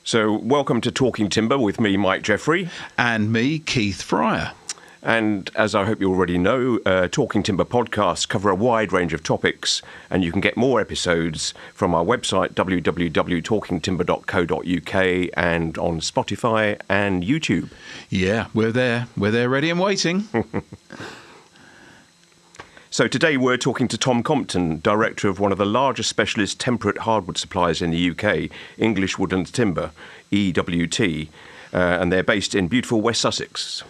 So, welcome to Talking Timber with me, Mike Jeffrey. And me, Keith Fryer. And as I hope you already know, Talking Timber podcasts cover a wide range of topics, and you can get more episodes from our website, www.talkingtimber.co.uk, and on Spotify and YouTube. Yeah, we're there. We're there ready and waiting. So today we're talking to Tom Compton, director of one of the largest specialist temperate hardwood suppliers in the UK, English Woodlands Timber, EWT, and they're based in beautiful West Sussex.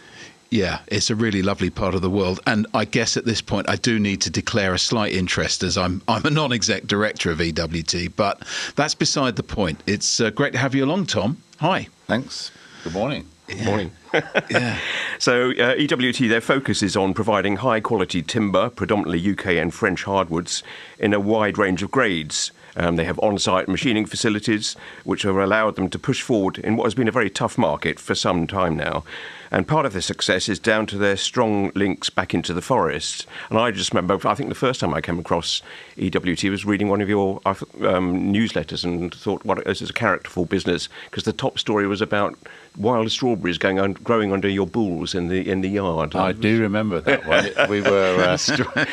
Yeah, it's a really lovely part of the world. And I guess at this point I do need to declare a slight interest, as I'm a non-exec director of EWT, but that's beside the point. It's great to have you along, Tom. Hi. Thanks. Good morning. Good morning. Yeah. So EWT, their focus is on providing high-quality timber, predominantly UK and French hardwoods, in a wide range of grades. They have on-site machining facilities, which have allowed them to push forward in what has been a very tough market for some time now. And part of their success is down to their strong links back into the forest. And I just remember, I think the first time I came across EWT was reading one of your newsletters and thought, well, this is a characterful business, because the top story was about wild strawberries growing under your bulls in the yard. I do remember that one. We were.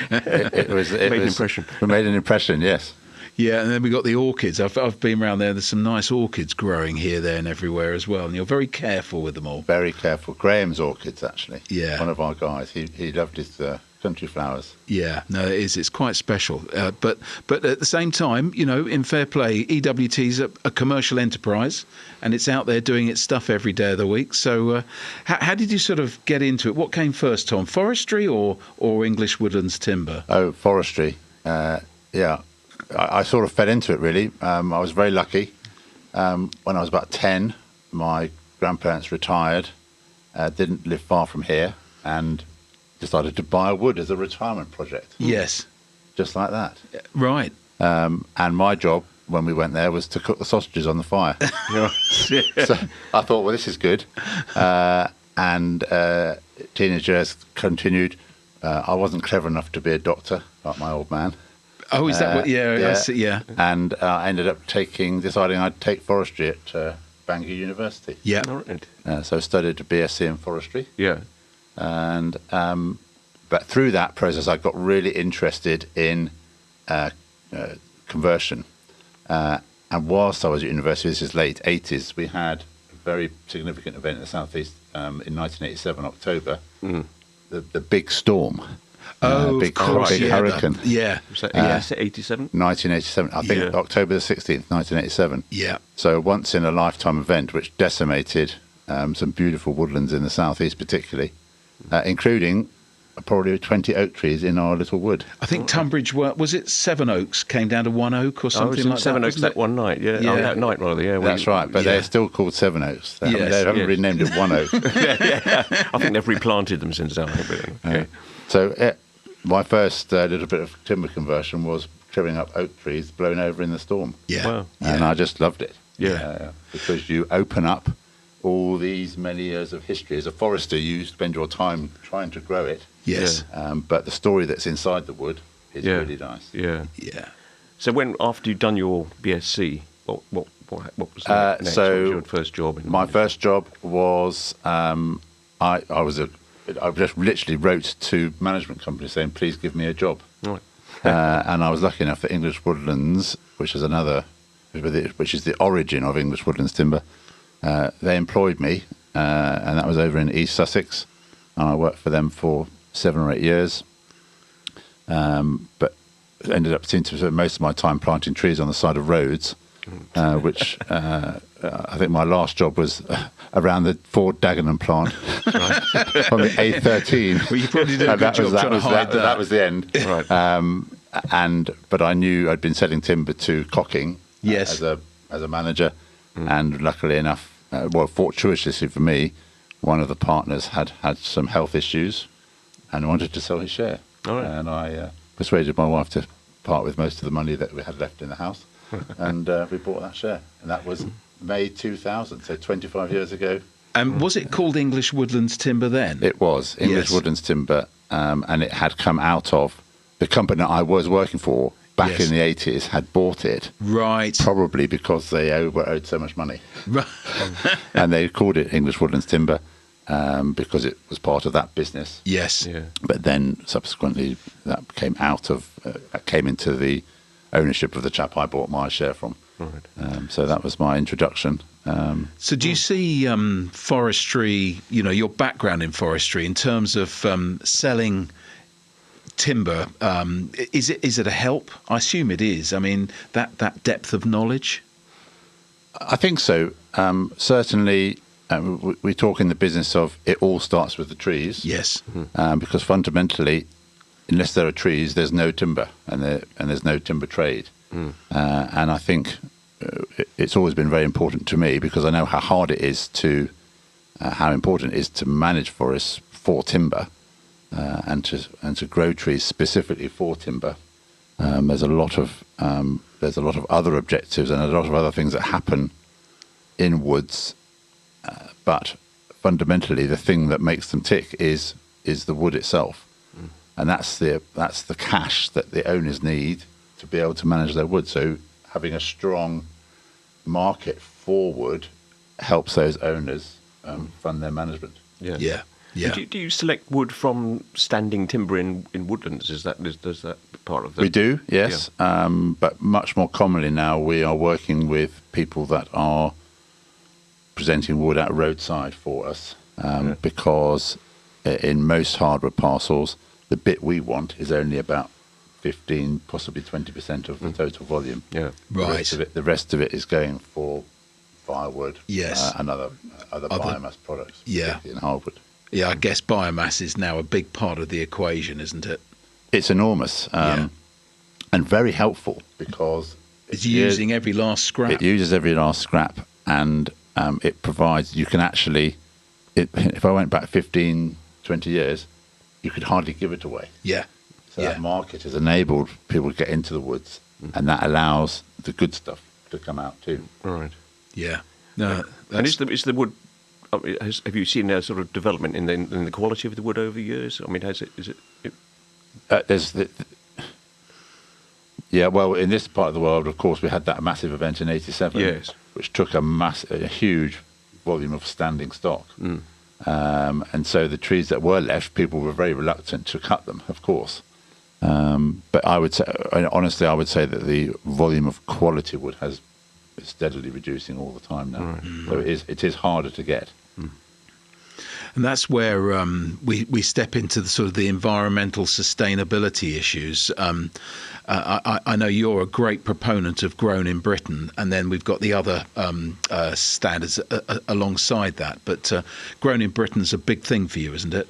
It made an impression. We made an impression, yes. Yeah, and then we got the orchids. I've been around there. There's some nice orchids growing here, there, and everywhere as well. And you're very careful with them all. Very careful. Graham's orchids, actually. Yeah. One of our guys. He loved his country flowers. Yeah, no, it is. It's quite special. But at the same time, you know, in fair play, EWT's a commercial enterprise, and it's out there doing its stuff every day of the week. So how did you sort of get into it? What came first, Tom? Forestry or English Woodlands Timber? Oh, forestry. Yeah. I sort of fell into it, really. I was very lucky. When I was about 10, my grandparents retired, didn't live far from here, and decided to buy a wood as a retirement project. Yes. Just like that. Right. And my job when we went there was to cook the sausages on the fire. So I thought, well, this is good. And teenage years continued. I wasn't clever enough to be a doctor, like my old man. Oh, is that what? Yeah, yeah. I see, yeah. And I ended up deciding I'd take forestry at Bangor University. Yeah. So I studied a BSc in forestry. Yeah. And but through that process, I got really interested in conversion. And whilst I was at university, this is late 80s, we had a very significant event in the southeast in 1987, October. The big storm. Big hurricane. Yeah. Was that 87? 1987. I think October the 16th, 1987. Yeah. So once in a lifetime event, which decimated some beautiful woodlands in the southeast, particularly, including probably 20 oak trees in our little wood. I think Tunbridge, was it 7 oaks came down to 1 oak or something like that? 7 oaks that one night, yeah. Yeah. Oh, that night, rather, yeah. That's right, but they're still called 7 oaks. They haven't renamed it 1 oak. Yeah. I think they've replanted them since then. Okay. So my first little bit of timber conversion was trimming up oak trees blown over in the storm. Yeah. Wow. And I just loved it. Yeah. Because you open up all these many years of history. As a forester, you spend your time trying to grow it. Yes. But the story that's inside the wood is really nice. Yeah. Yeah. So after you'd done your BSc, what was the next? So what was your first job? My first job was I just literally wrote to management companies saying, please give me a job. Right. And I was lucky enough that English Woodlands, which is the origin of English Woodlands Timber, they employed me, and that was over in East Sussex, and I worked for them for 7 or 8 years. But ended up seeing to spend most of my time planting trees on the side of roads, which I think my last job was around the Ford Dagenham plant on the A13. Well, you probably did a good job trying to hide that. That was the end. Right. But I knew I'd been selling timber to Cocking as a manager, and luckily enough, fortuitously for me, one of the partners had some health issues and wanted to sell his share. All right. And I persuaded my wife to part with most of the money that we had left in the house, and we bought that share. And that was May 2000, so 25 years ago. And was it called English Woodlands Timber then? It was English Woodlands Timber, and it had come out of the company I was working for. back Yes. in the 80s had bought it, Right. probably because they were owed so much money. Right. And they called it English Woodlands Timber because it was part of that business. Yes. Yeah. But then subsequently that came into the ownership of the chap I bought my share from. Right. So that was my introduction. So do you see forestry, your background in forestry, in terms of selling timber, is it a help? I assume it is. I mean, that depth of knowledge? I think so. Certainly, we talk in the business of it all starts with the trees. Yes. Because fundamentally, unless there are trees, there's no timber, and there's no timber trade. And I think it's always been very important to me because I know how hard it is how important it is to manage forests for timber, and to grow trees specifically for timber. There's a lot of other objectives and a lot of other things that happen in woods, but fundamentally the thing that makes them tick is the wood itself, and that's the cash that the owners need to be able to manage their wood. So having a strong market for wood helps those owners fund their management. Yeah. Yeah. Yeah. Do you select wood from standing timber in woodlands? Is that part of the? We do, yes, but much more commonly now we are working with people that are presenting wood at roadside for us, because in most hardwood parcels, the bit we want is only about 15, possibly 20% of the total volume. Yeah. Right. The rest of it is going for firewood, Yes. and other biomass products, Yeah. particularly in hardwood. Yeah, I guess biomass is now a big part of the equation, isn't it? It's enormous, Yeah. and very helpful because It's using every last scrap. it uses every last scrap, and it provides, you can actually, if I went back 15, 20 years, you could hardly give it away. Yeah. So Yeah. that market has enabled people to get into the woods, and that allows the good stuff to come out too. Right. Yeah. No. And is the wood? Have you seen a sort of development in the quality of the wood over the years? I mean, is it? Yeah, well, in this part of the world, of course, we had that massive event in '87, Yes. which took a huge volume of standing stock. And so the trees that were left, people were very reluctant to cut them, of course. But I would say, honestly, I would say that the volume of quality wood is steadily reducing all the time now. So it is harder to get. And that's where we step into the sort of the environmental sustainability issues. I know you're a great proponent of Grown in Britain, and then we've got the other standards alongside that. But Grown in Britain's a big thing for you, isn't it?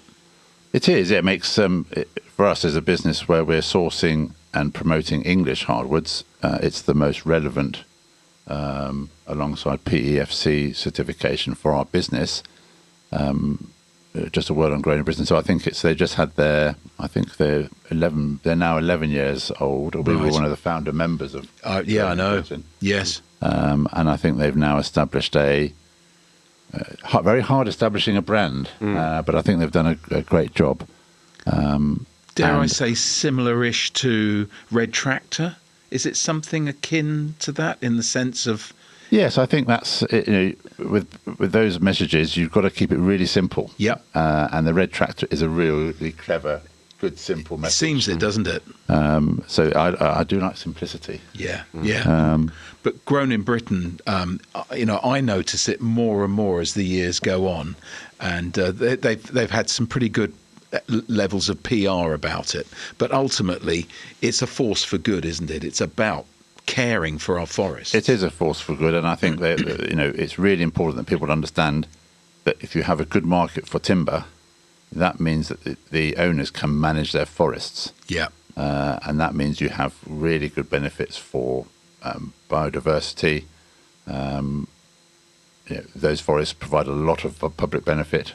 It is. It makes for us as a business where we're sourcing and promoting English hardwoods, it's the most relevant alongside PEFC certification for our business. Just a word on Grown in Britain. So I think they just had they're now 11 years old. We were Right. one of the founder members of. Yeah, Grown I in know. Britain. Yes. And I think they've now established very hard establishing a brand, but I think they've done a great job. Dare I and- say similar-ish to Red Tractor? Is it something akin to that in the sense of? Yes, I think that's with those messages, you've got to keep it really simple. Yep. And the Red Tractor is a really clever, good, simple It message. seems it, doesn't it? So I do like simplicity. Yeah, yeah. But Grown in Britain, I notice it more and more as the years go on, and they've had some pretty good levels of PR about it. But ultimately, it's a force for good, isn't it? It's about caring for our forests. It is a force for good, and I think that it's really important that people understand that if you have a good market for timber, that means that the owners can manage their forests. Yeah. And that means you have really good benefits for biodiversity. Those forests provide a lot of public benefit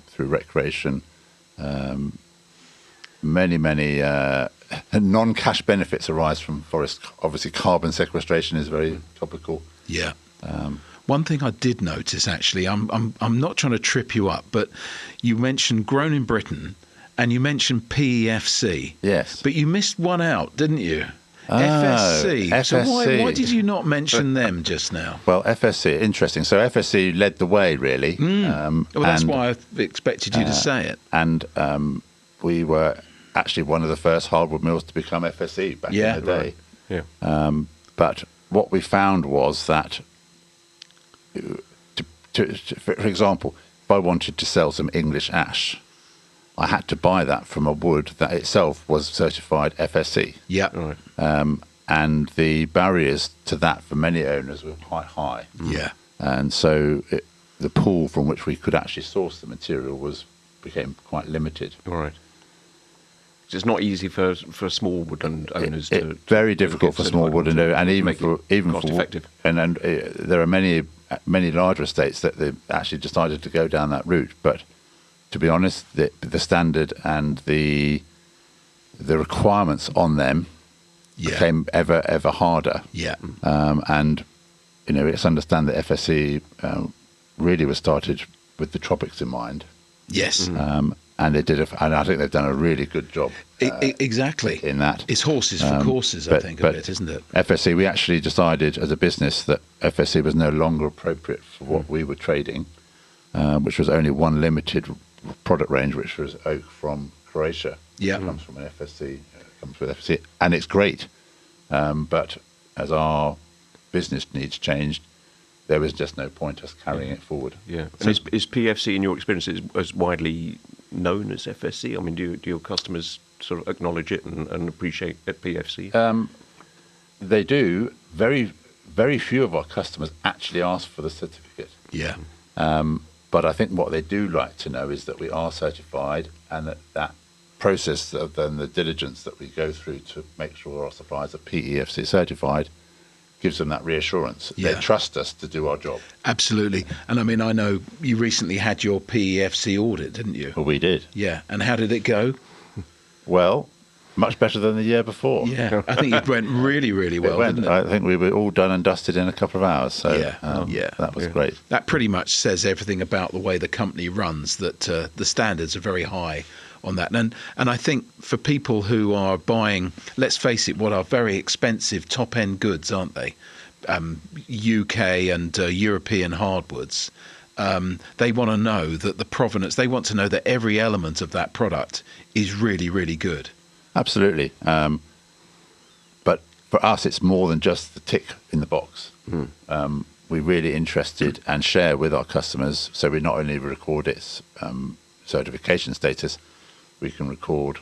through recreation. Many non-cash benefits arise from forest. Obviously, carbon sequestration is very topical. Yeah. One thing I did notice, actually, I'm not trying to trip you up, but you mentioned Grown in Britain and you mentioned PEFC. Yes. But you missed one out, didn't you? FSC. So FSC. why did you not mention them just now? Well, FSC, interesting. So FSC led the way, really. Well, that's why I expected you to say it. And we were actually one of the first hardwood mills to become FSC back in the day. Right. Yeah. But what we found was that, for example, if I wanted to sell some English ash, I had to buy that from a wood that itself was certified FSC. Yeah. Right. And the barriers to that for many owners were quite high. Yeah. And so the pool from which we could actually source the material became quite limited. All right. So it's not easy for small woodland owners to. Very difficult for small woodland owners, and even for cost effective. And there are many larger estates that they actually decided to go down that route. But to be honest, the standard and the requirements on them became ever harder. Yeah. And it's understand that FSC really was started with the tropics in mind. Yes. And they did, and I think they've done a really good job. Exactly. In that, it's horses for courses, I think, a bit, isn't it? FSC, we actually decided as a business that FSC was no longer appropriate for what we were trading, which was only one limited product range, which was oak from Croatia. Yeah, it comes from an FSC. Comes with FSC, and it's great. But as our business needs changed, there was just no point us carrying it forward. Yeah. And is PFC, in your experience, as widely known as FSC? I mean, do your customers sort of acknowledge it and appreciate at PFC? They do. Very, very few of our customers actually ask for the certificate. Yeah. But I think what they do like to know is that we are certified, and that process of then the diligence that we go through to make sure our suppliers are PEFC certified gives them that reassurance. Yeah. They trust us to do our job. Absolutely. And I mean, I know you recently had your PEFC audit, didn't you? Well, we did. Yeah. And how did it go? Well, much better than the year before. Yeah. I think it went really, really well, didn't it? I think we were all done and dusted in a couple of hours. So that was great. That pretty much says everything about the way the company runs, that the standards are very high on that. And I think for people who are buying, let's face it, what are very expensive top-end goods, aren't they? UK and European hardwoods. They want to know that the provenance, they want to know that every element of that product is really, really good. Absolutely. But for us, it's more than just the tick in the box. We're really interested and share with our customers. So we not only record its certification status, we can record,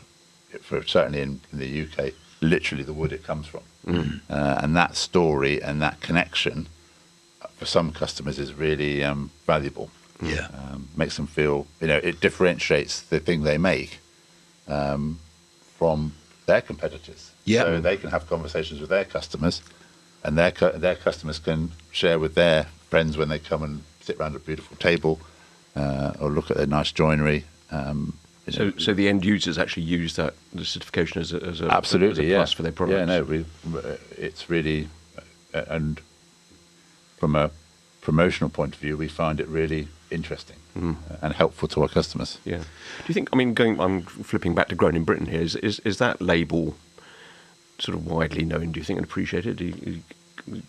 certainly in the UK, literally the wood it comes from. And that story and that connection for some customers is really valuable. Yeah. Makes them feel, it differentiates the thing they make from their competitors. Yeah. So they can have conversations with their customers, and their customers can share with their friends when they come and sit around a beautiful table or look at their nice joinery. So the end users actually use the certification as a absolutely, plus for their products. Yeah, no, it's really, and from a promotional point of view, we find it really interesting and helpful to our customers. Yeah. Do you think? I mean, I'm flipping back to Grown in Britain here. Is that label sort of widely known? Do you think and appreciated? Do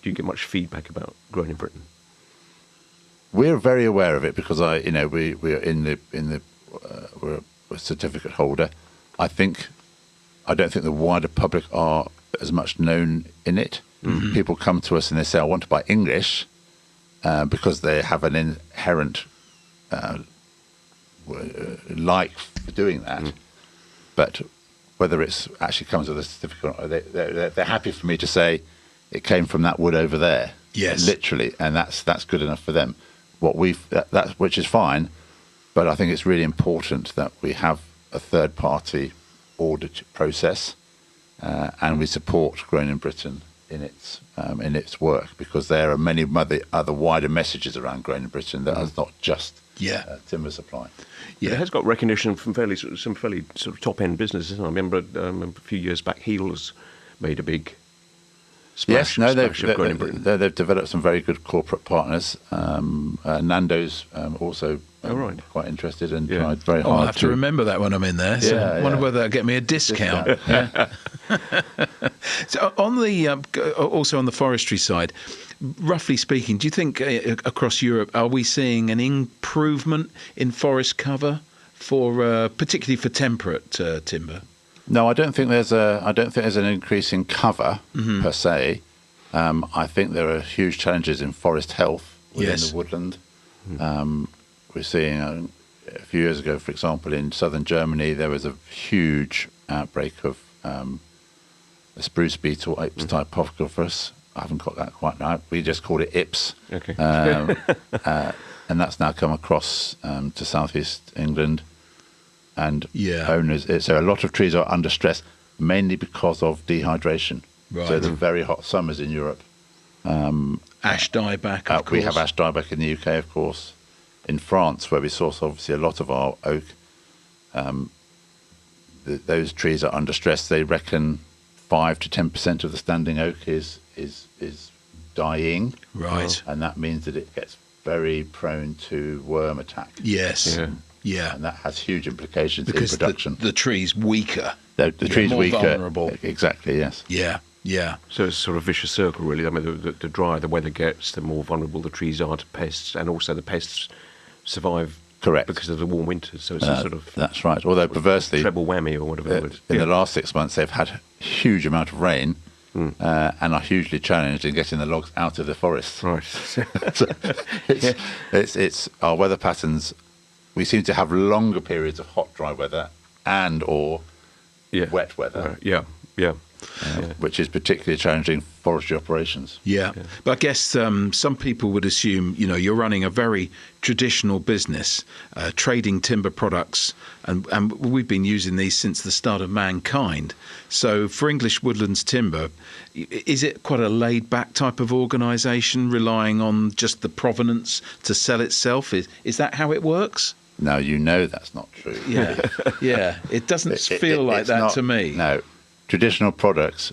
you get much feedback about Grown in Britain? We're very aware of it because we're a certificate holder. I don't think the wider public are as much known in it. People come to us and they say, I want to buy English because they have an inherent like for doing that. But whether it's actually comes with a certificate, or they're happy for me to say it came from that wood over there. Yes. Literally, and that's good enough for them. Which is fine. But I think it's really important that we have a third-party audit process, and we support Grown in Britain in its work, because there are many other wider messages around Grown in Britain that is not just timber supply. Yeah, it has got recognition from some fairly sort of top-end businesses. I remember a few years back, Heels made a big splash of Grown in Britain. They've developed some very good corporate partners. Nando's also quite interested and tried very hard. I'll have to remember that when I'm in there. So I wonder whether they'll get me a discount. So on the also on the forestry side, roughly speaking, do you think across Europe are we seeing an improvement in forest cover for particularly for temperate timber? No, I don't think there's an increase in cover per se. I think there are huge challenges in forest health within the woodland. We're seeing a few years ago, for example, in southern Germany, there was a huge outbreak of a spruce beetle, Ips typophilus. I haven't got that quite right. We just called it Ips. Okay. And that's now come across to southeast England. And owners, so a lot of trees are under stress, mainly because of dehydration. Right. So the very hot summers in Europe. Ash dieback, of course. We have ash dieback in the UK, of course. In France, where we source obviously a lot of our oak, those trees are under stress. They reckon 5 to 10% of the standing oak is dying. Right. And that means that it gets very prone to worm attack. Yes. Yeah. And that has huge implications because in production. The tree's weaker. The tree's more weaker. Vulnerable. Exactly, yes. Yeah. So it's sort of a vicious circle, really. I mean, the drier the weather gets, the more vulnerable the trees are to pests, and also the pests survive because of the warm winters. So it's a sort of that's right. Although perversely, treble whammy or whatever it is. In the last 6 months, they've had a huge amount of rain and are hugely challenged in getting the logs out of the forest. Right. So it's our weather patterns. We seem to have longer periods of hot, dry weather and or wet weather. Which is particularly challenging forestry operations. Yeah. But I guess some people would assume, you're running a very traditional business, trading timber products, and we've been using these since the start of mankind. So for English Woodlands Timber, is it quite a laid-back type of organisation, relying on just the provenance to sell itself? Is that how it works? No, that's not true. Yeah. It doesn't feel like that not, to me. No. Traditional products,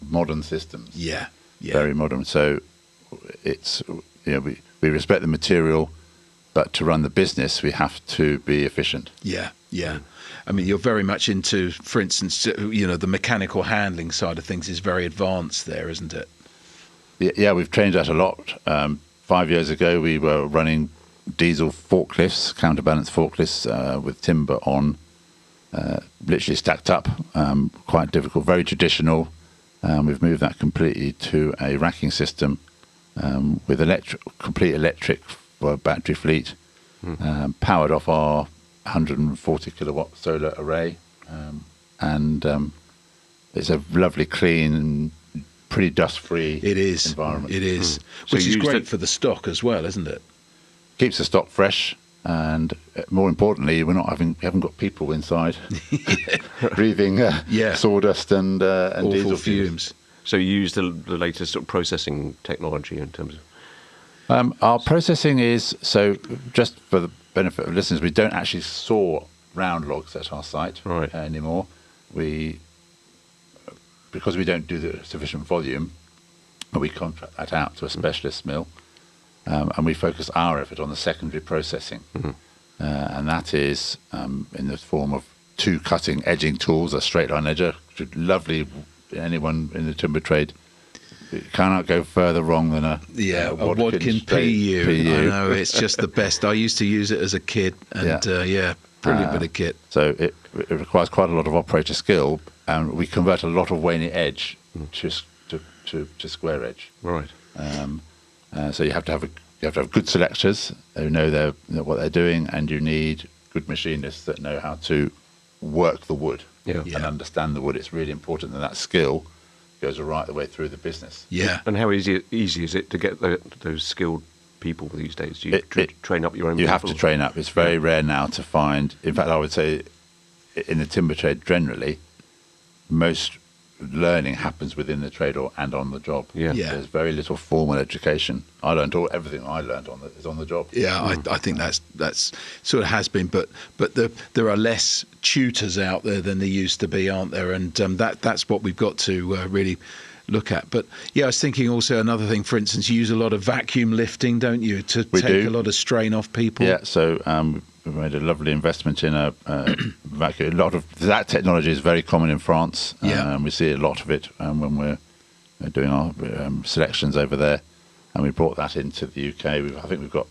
modern systems. Yeah. Very modern. So it's, we respect the material, but to run the business, we have to be efficient. Yeah. I mean, you're very much into, for instance, the mechanical handling side of things is very advanced there, isn't it? Yeah, we've changed that a lot. 5 years ago, we were running diesel forklifts, counterbalance forklifts with timber on. Literally stacked up, quite difficult, very traditional. We've moved that completely to a racking system with complete electric for battery fleet, powered off our 140 kilowatt solar array, and it's a lovely, clean, pretty dust-free environment. It is, which is great for the stock as well, isn't it? Keeps the stock fresh. And more importantly, we haven't got people inside breathing sawdust and diesel fumes. So you use the latest sort of processing technology in terms of... Our processing is, so just for the benefit of listeners, we don't actually saw round logs at our site anymore. Because we don't do the sufficient volume, we contract that out to a specialist mill. And we focus our effort on the secondary processing. And that is in the form of 2 cutting edging tools, a straight line edger, lovely. Anyone in the timber trade cannot go further wrong than a Wadkin PU. I know, it's just the best. I used to use it as a kid, and brilliant bit of kit. So it requires quite a lot of operator skill, and we convert a lot of waning edge to square edge. Right. So you have to have good selectors who know what they're doing, and you need good machinists that know how to work the wood and understand the wood. It's really important that skill goes right the way through the business. Yeah. And how easy is it to get those skilled people these days? Do you train up your own people? You have to train up. It's very rare now to find. In fact, I would say in the timber trade generally, most learning happens within the trade and on the job. There's very little formal education. I learned everything I learned is on the job. I think that's sort of has been, but there are less tutors out there than there used to be, aren't there? And that's what we've got to really look at. But I was thinking also another thing. For instance, you use a lot of vacuum lifting, don't you, to take a lot of strain off people? So we've made a lovely investment in a vacuum. A lot of that technology is very common in France. We see a lot of it when we're doing our selections over there, and we brought that into the UK. I think we've got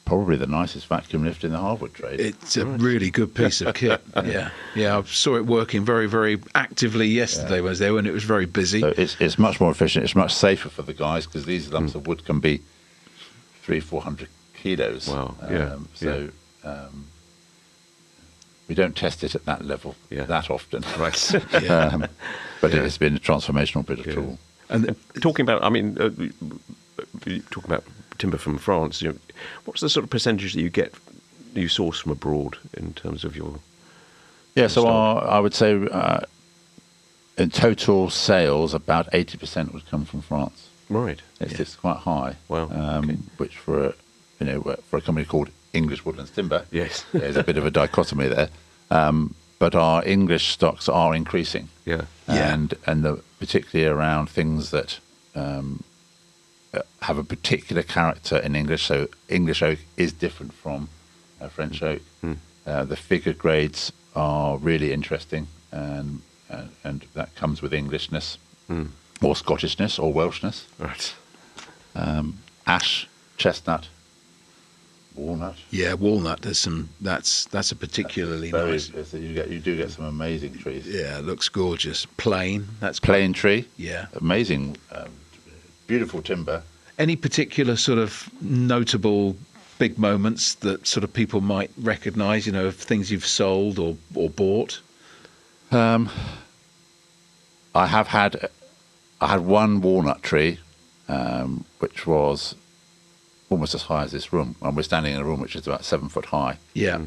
probably the nicest vacuum lift in the hardwood trade. It's a really good piece of kit. Yeah. I saw it working very, very actively yesterday. Was there when it was very busy. So it's much more efficient. It's much safer for the guys because these lumps of wood can be 300-400 kilos. Wow. We don't test it at that level that often. Right. But it has been a transformational bit of tool. And talking about, talking about timber from France, what's the sort of percentage that you source from abroad in terms of your? Yeah, so I would say in total sales, about 80% would come from France. Right. It's quite high. Wow. Which for a company called English Woodlands Timber, yes, there's a bit of a dichotomy there. But our English stocks are increasing. And particularly around things that have a particular character in English. So English oak is different from French oak. The figure grades are really interesting, and that comes with Englishness or Scottishness or Welshness. Right. Ash, chestnut, walnut. Yeah, walnut. There's some. That's a particularly nice. You do get some amazing trees. Yeah, it looks gorgeous. Plane. That's Plane tree. Yeah. Amazing, beautiful timber. Any particular sort of notable big moments that sort of people might recognise? Of things you've sold or bought. I had one walnut tree, which was almost as high as this room, and we're standing in a room which is about 7 foot high. Yeah.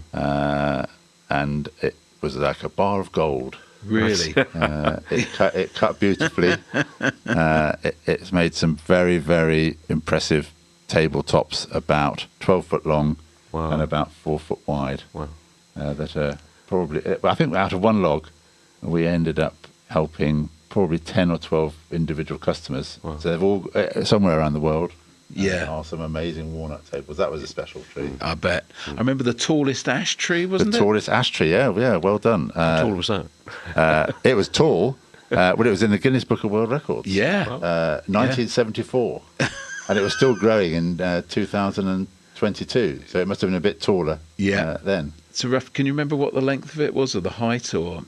And it was like a bar of gold. Really? It cut beautifully. It's made some very, very impressive tabletops, about 12 foot long and about 4 foot wide. Wow. That are probably, I think out of one log, we ended up helping probably 10 or 12 individual customers. Wow. So they've all, somewhere around the world. Yeah. Are some amazing walnut tables. That was a special tree. I bet. I remember the tallest ash tree, wasn't The it? tallest ash tree, yeah, well done. How tall was that? It was tall, but it was in the Guinness Book of World Records. Yeah. 1974. And it was still growing in 2022, so it must have been a bit taller then. So, can you remember what the length of it was, or the height, or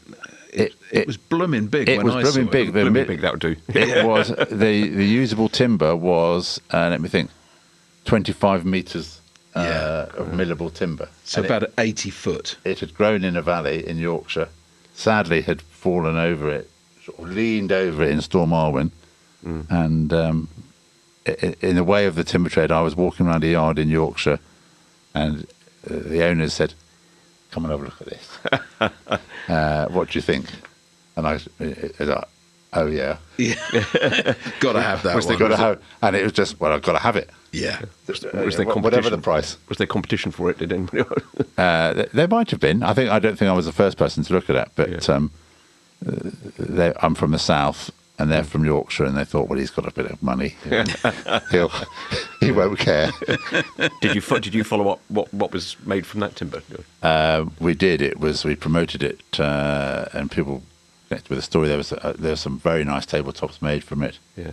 it was blooming big. It was blooming big. Blooming big, that would do. It was the usable timber was let me think, 25 meters of millable timber. So and about 80 foot. It had grown in a valley in Yorkshire. Sadly, had fallen over it, sort of leaned over it in Storm Arwen, and in the way of the timber trade, I was walking around a yard in Yorkshire, and the owners said, "Come and have a look at this. What do you think?" And I was like, "Oh yeah, Got to have that one. got to have." And it was just, well, I've got to have it. Yeah. Was there Whatever the price. Was there competition for it? Did anybody? There might have been. I don't think I was the first person to look at it, but I'm from the south. And they're from Yorkshire, and they thought, well, he's got a bit of money. He won't care. Did you follow up what was made from that timber? We did. We promoted it, and people connected with the story. There were some very nice tabletops made from it. Yeah.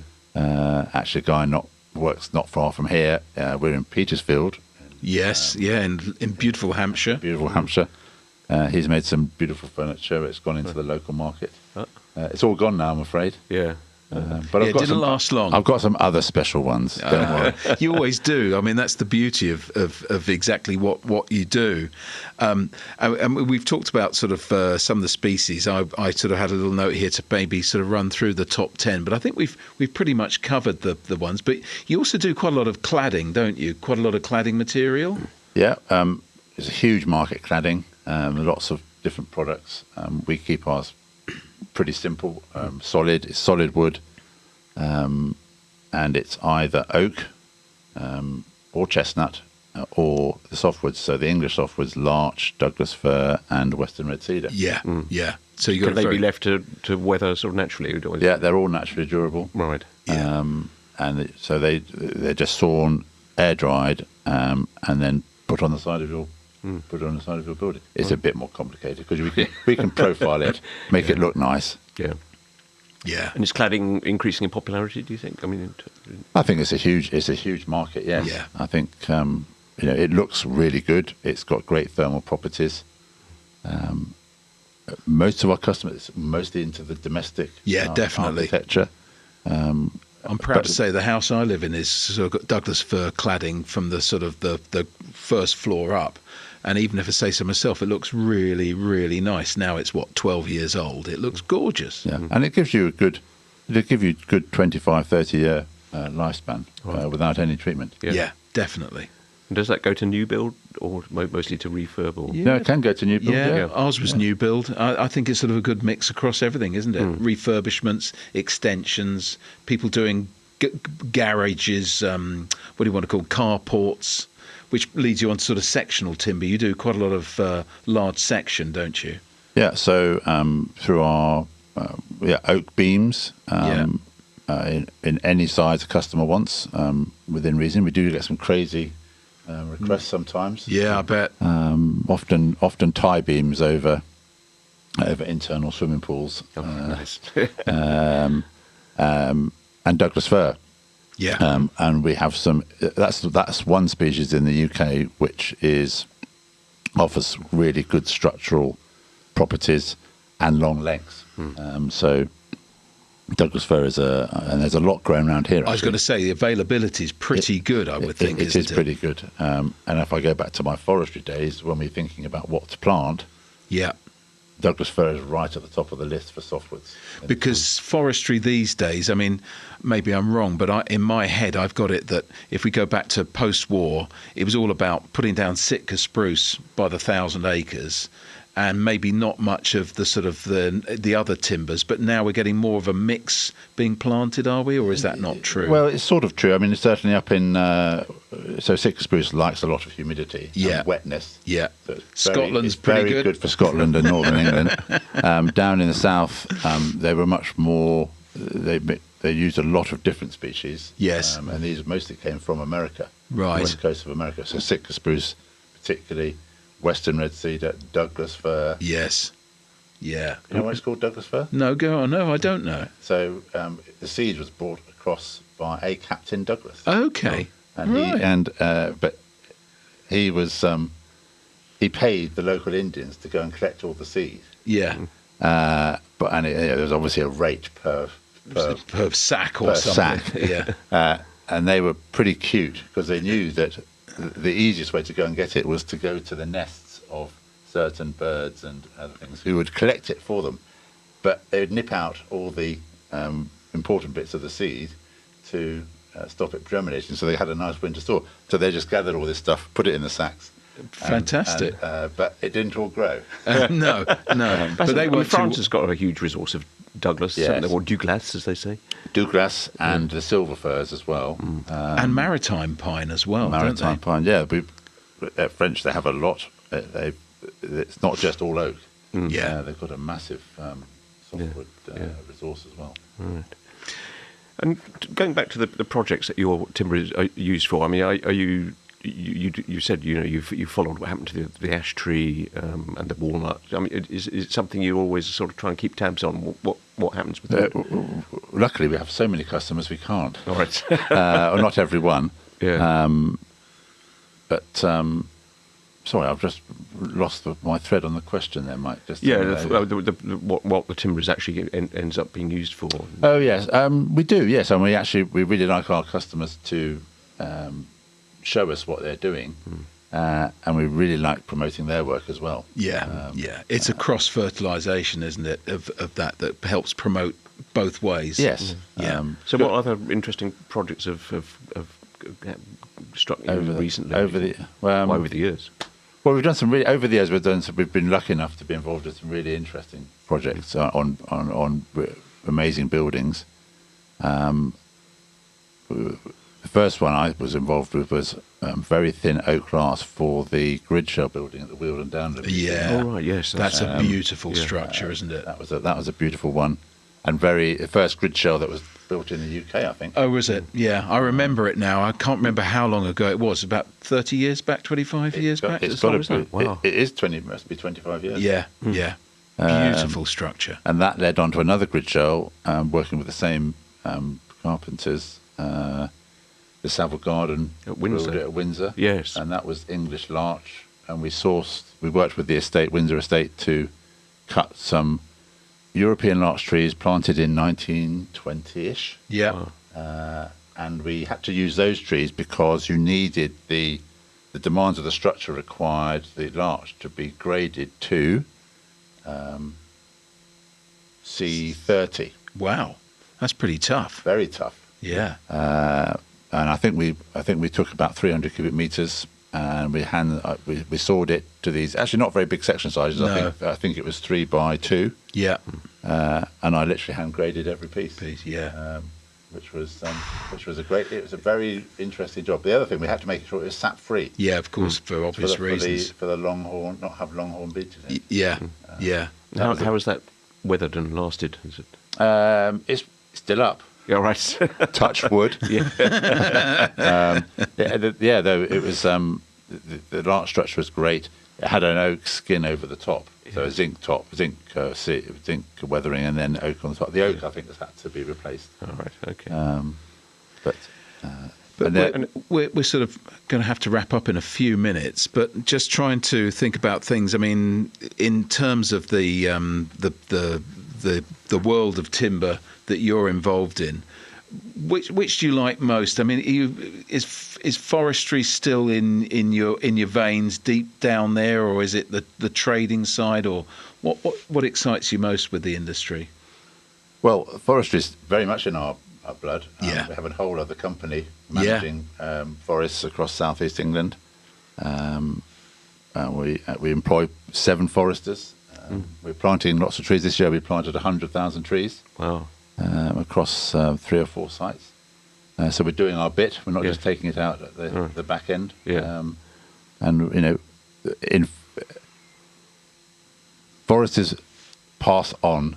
Actually, a guy works not far from here. We're in Petersfield. Yes, in beautiful Hampshire. Beautiful Hampshire. He's made some beautiful furniture. It's gone into the local market. It's all gone now, I'm afraid. Yeah. But it didn't last long. I've got some other special ones. Don't worry. You always do. I mean, that's the beauty of exactly what you do. And we've talked about sort of some of the species. I sort of had a little note here to maybe sort of run through the top 10, but I think we've pretty much covered the ones. But you also do quite a lot of cladding, don't you? Quite a lot of cladding material. Yeah. It's a huge market, cladding. Lots of different products. We keep ours pretty simple, solid. It's solid wood, and it's either oak or chestnut or the softwoods. So the English softwoods, larch, Douglas fir, and western red cedar. Yeah, yeah. So you Can they be left to weather sort of naturally? Yeah, they're all naturally durable. Right. Yeah. So they're just sawn, air dried, and then put on the side of your put it on the side of your building. It's a bit more complicated because we can profile it, make it look nice. Yeah. Yeah. And is cladding increasing in popularity, do you think? I mean, I think it's a huge market. Yes. Yeah. I think it looks really good. It's got great thermal properties. Most of our customers mostly into the domestic definitely architecture. I'm proud to say the house I live in is sort of got Douglas fir cladding from the sort of the first floor up, and even if I say so myself, it looks really, really nice. Now it's 12 years old. It looks gorgeous. Yeah, and it gives you a good 25, 30 year lifespan without any treatment. Yeah, definitely. And does that go to new build or mostly to refurb? Or? No, it can go to new build. Yeah, ours was new build. I think it's sort of a good mix across everything, isn't it? Refurbishments, extensions, people doing garages, what do you want to call carports, which leads you on to sort of sectional timber. You do quite a lot of large section, don't you? Yeah, so through our oak beams, in any size a customer wants, within reason. We do get some crazy requests sometimes. Yeah, I bet. Often tie beams over internal swimming pools. Oh, nice. And Douglas fir. Yeah. And we have some. That's one species in the UK which offers really good structural properties and long lengths. So Douglas fir and there's a lot grown around here. I was going to say the availability is pretty good. I would think it is pretty good. And if I go back to my forestry days, when we're thinking about what to plant, Douglas fir is right at the top of the list for softwoods. Because forestry these days, I mean, maybe I'm wrong, but in my head I've got it that if we go back to post-war, it was all about putting down Sitka spruce by the 1,000 acres, and maybe not much of the sort of the other timbers, but now we're getting more of a mix being planted, are we, or is that not true? Well, it's sort of true. I mean, it's certainly up in so Sitka spruce likes a lot a humidity and wetness. Yeah, so Scotland's very good for Scotland and northern England. Down in the south, they were much more. They used a lot of different species. Yes, and these mostly came from America, right, west coast of America. So Sitka spruce, particularly. Western red cedar, Douglas fir. Yes. Yeah. You know why it's called Douglas fir? No, go on. No, I don't know. So the seed was brought across by a Captain Douglas. Okay. But he was he paid the local Indians to go and collect all the seed. Yeah. There was obviously a rate per sack or something. Sack. Yeah. And they were pretty cute because they knew that the easiest way to go and get it was to go to the nests of certain birds and other things who would collect it for them. But they would nip out all the important bits of the seed to stop it germinating, so they had a nice winter store. So they just gathered all this stuff, put it in the sacks. Fantastic. But it didn't all grow. No. But France has got a huge resource of Douglas, or Douglas, as they say. Douglas and the silver firs as well. And maritime pine as well, maritime pine, yeah. At French, they have a lot. It's not just all oak. They've got a massive softwood resource as well. Right. And going back to the projects that your timber is used for, I mean, are you... You said you followed what happened to the ash tree and the walnut. I mean, is it something you always sort of try and keep tabs on? What happens with that? Luckily, we have so many customers we can't. All right, or not every one. Yeah. Sorry, I've just lost my thread on the question there, Mike. Just what the timber is actually ends up being used for. Oh yes, we do. Yes, and we really like our customers to. Show us what they're doing, and we really like promoting their work as well. It's a cross fertilisation, isn't it, of that helps promote both ways. Yes. So what other interesting projects have struck you recently over the years? Well, we've done some really over the years. We've been lucky enough to be involved in some really interesting projects on amazing buildings. The first one I was involved with was very thin oak glass for the grid shell building at the Wheeldon Downland. Yeah. Oh, right, yes. That's a beautiful structure, isn't it? That was a beautiful one. and the first grid shell that was built in the UK, I think. Oh, was it? Yeah, I remember it now. I can't remember how long ago it was. About 30 years back, 25 years back? It's got to be. Wow. It is 20. It must be 25 years. Yeah, yeah. Beautiful structure. And that led on to another grid shell, working with the same carpenters, the Savile Garden At Windsor. at Windsor. Yes. And that was English larch. And we worked with the estate, Windsor Estate, to cut some European larch trees planted in 1920-ish. Yeah. And we had to use those trees because you needed the demands of the structure required the larch to be graded to C30. Wow, that's pretty tough. Very tough. Yeah. And I think we took about 300 cubic meters, and we sawed it to these actually not very big section sizes. No. I think it was 3 by 2. Yeah. And I literally hand graded every piece. Yeah. Which was it was a very interesting job. The other thing, we had to make sure it was sap free. Yeah, of course, for obvious reasons. For the longhorn, not have longhorn beeches in it. Yeah. Yeah. How has that weathered and lasted? Is it? It's still up. Yeah, right. Touch wood. Yeah. Though it was the larch structure was great. It had an oak skin over the top, so a zinc top, zinc weathering, and then oak on the top. The oak, I think, has had to be replaced. All right. Okay. But we're sort of going to have to wrap up in a few minutes. But just trying to think about things. I mean, in terms of the world of timber that you're involved in, which do you like most? I mean, is forestry still in your veins deep down there, or is it the trading side, or what excites you most with the industry? Well, forestry is very much in our blood. Yeah. We have a whole other company managing forests across southeast England. We employ 7 foresters. We're planting lots of trees. This year we planted 100,000 trees. Wow. Across 3 or 4 sites. So we're doing our bit. We're not just taking it out at the back end. Yeah. And foresters pass on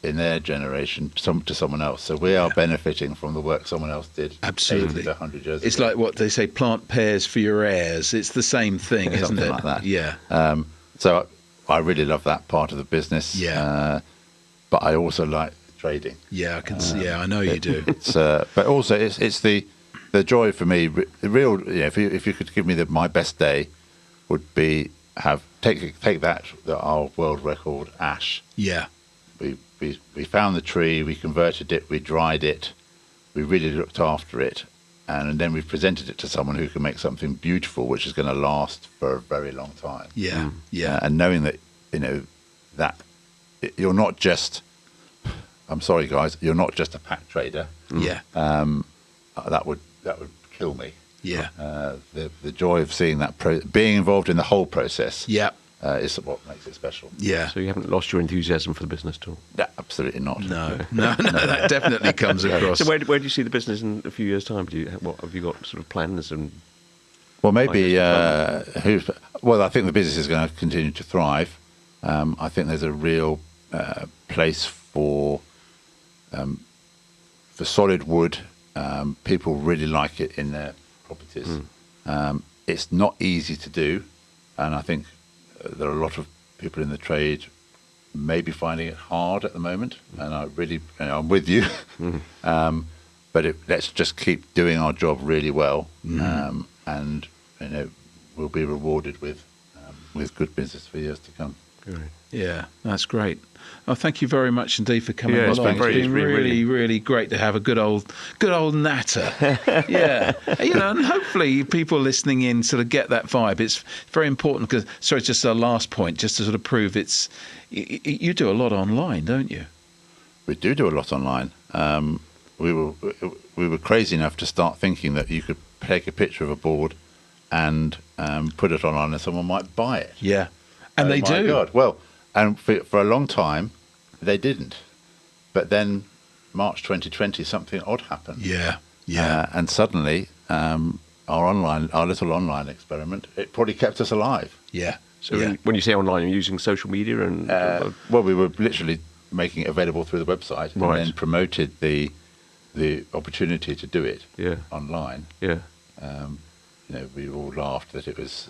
in their generation to someone else. So we are benefiting from the work someone else did. Absolutely. 80 to 100 years It's ago. like what they say: plant pears for your heirs. It's the same thing, isn't Something it? like that. Yeah. So I really love that part of the business. Yeah. But I also like trading. Yeah, I can see. Yeah, I know you do. But also it's the joy for me. The real, if you could give me my best day, would be take that our world record ash. Yeah. We found the tree, we converted it, we dried it, we really looked after it, and then we presented it to someone who can make something beautiful, which is going to last for a very long time. Yeah. Yeah. And knowing that that you're not just. I'm sorry, guys. You're not just a pack trader. Yeah. That would kill me. Yeah. The joy of seeing that being involved in the whole process. Yeah. Is what makes it special. Yeah. So you haven't lost your enthusiasm for the business at all? Yeah, absolutely not. No, that definitely comes across. So where do you see the business in a few years' time? What have you got sort of plans and? Well, maybe. I think the business is going to continue to thrive. I think there's a real place for solid wood. People really like it in their properties. It's not easy to do, and I think there are a lot of people in the trade maybe finding it hard at the moment. And I really, I'm with you. But let's just keep doing our job really well, and we'll be rewarded with good business for years to come. Great. Yeah, that's great. Oh, thank you very much indeed for coming Yeah, it's along. been It's been really great to have a good old natter. Yeah, and hopefully people listening in sort of get that vibe. It's very important because, sorry, just our last point, just to sort of prove you do a lot online, don't you? We do a lot online. We were crazy enough to start thinking that you could take a picture of a board and put it online and someone might buy it. Yeah, and they do. My God. Well, and for a long time, they didn't. But then, March 2020, something odd happened. Yeah. And suddenly, our little online experiment, it probably kept us alive. Yeah. So when you say online, you're using social media and. Well, we were literally making it available through the website, Right. and then promoted the opportunity to do it Yeah. online. Yeah. We all laughed that it was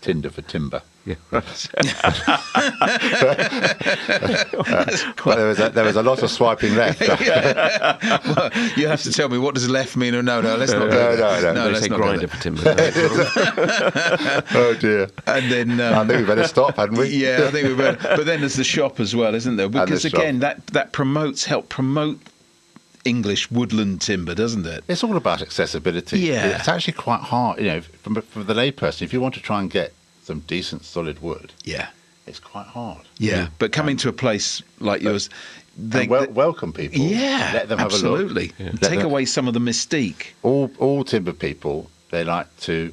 Tinder for timber. Yeah. But there was a lot of swiping left. Well, you have to tell me, what does left mean? Or no, let's not go there. No. They let's say not go grinder there. for timber. Oh dear. And then I think we better stop, hadn't we? yeah, I think we better. But then there's the shop as well, isn't there? Because the shop. again, that help promote English woodland timber, doesn't it? It's all about accessibility. Yeah. It's actually quite hard, from the layperson. If you want to try and get some decent solid wood, Yeah. it's quite hard. Yeah, but coming to a place like yours, And welcome people. yeah, Let them have absolutely. a look. Take away some of the mystique. All timber people, they like to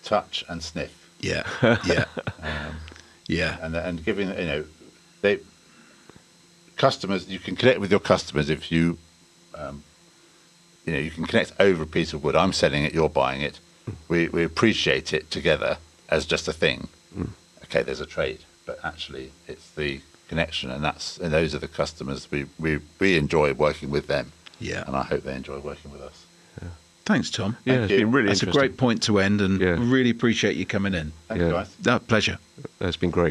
touch and sniff, Yeah, yeah, yeah, and giving they customers. You can connect with your customers if you you can connect over a piece of wood. I'm selling it, you're buying it. We appreciate it together as just a thing. Okay, there's a trade, but actually it's the connection, and those are the customers. We enjoy working with them. yeah. And I hope they enjoy working with us. Thanks, Tom. Yeah, Thank it's you. been really That's a interesting. great point to end, and Yeah. really appreciate you coming in. Thank you, Yeah. guys. No, pleasure. That's been great.